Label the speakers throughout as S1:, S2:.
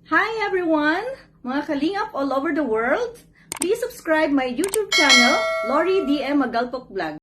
S1: Hi everyone! Mga kalingap all over the world! Please subscribe my YouTube channel, Lori DM Magalpok Vlog.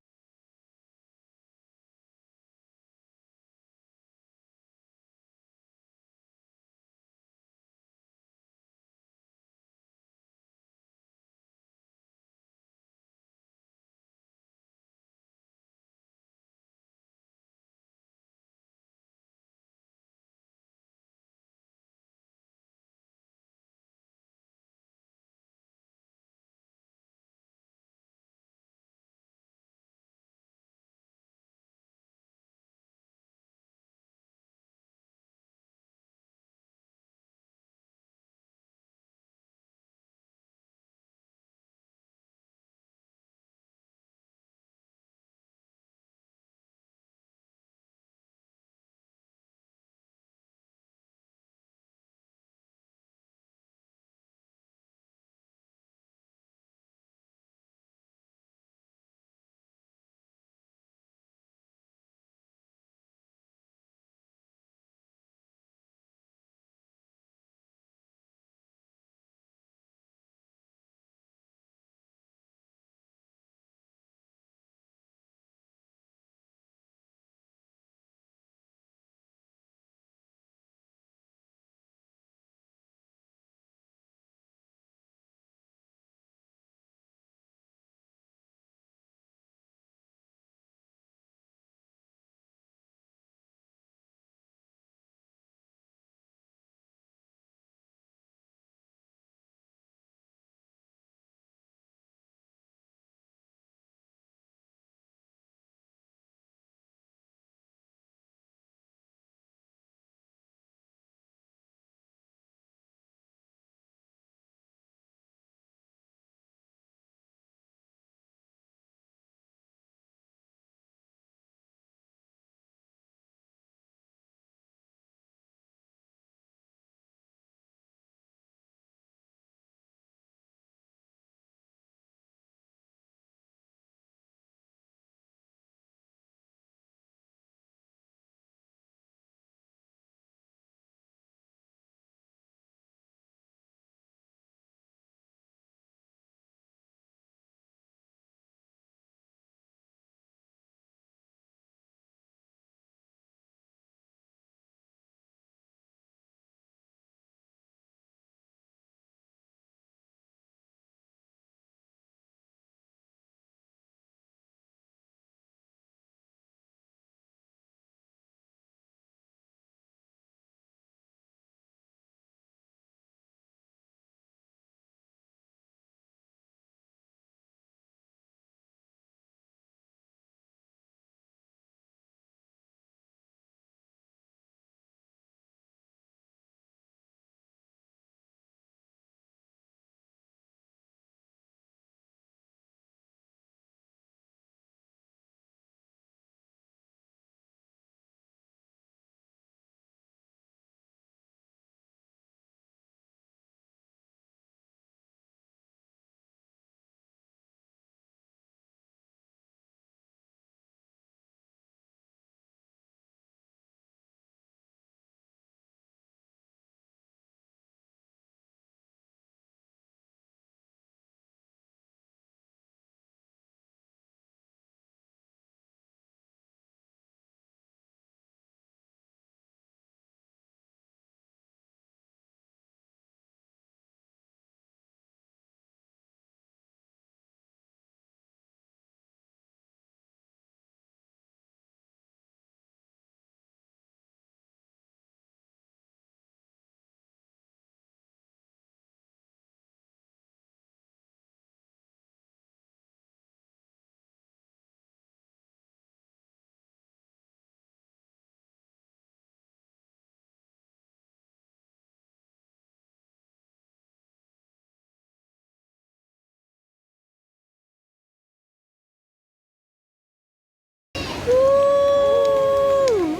S1: Woo!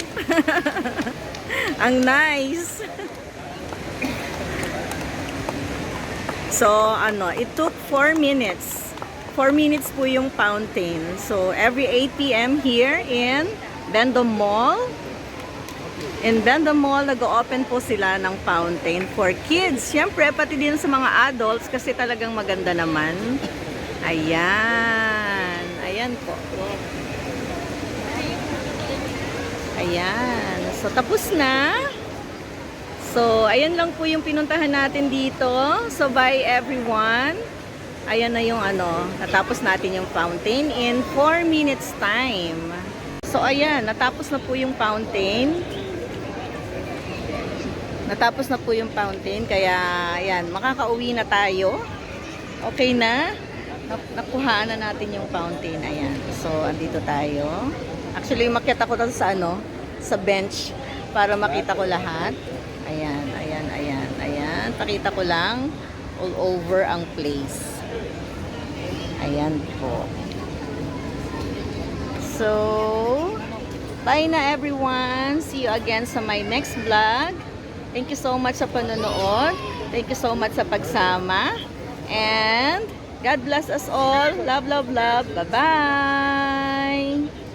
S1: Ang nice! So, it took 4 minutes. 4 minutes po yung fountain. So, every 8 p.m. here in Bendom Mall. In Benda Mall, nag-open po sila ng fountain for kids. Siyempre, pati din sa mga adults kasi talagang maganda naman. Ayan. Ayan po. Ayan. So, tapos na. So, ayan lang po yung pinuntahan natin dito. So, bye everyone. Ayan na yung natapos natin yung fountain in 4 minutes time. So, ayan. Natapos na po yung fountain. Natapos na po yung fountain. Kaya, ayan. Makakauwi na tayo. Okay na. Nakuhaan na natin yung fountain. Ayan. So, andito tayo. Actually, umakyat ako sa sa bench para makita ko lahat. Ayan, ayan, ayan, ayan. Pakita ko lang all over ang place. Ayan po. So, bye na everyone. See you again sa my next vlog. Thank you so much sa panonood. Thank you so much sa pagsama. And God bless us all. Love, love, love. Bye-bye.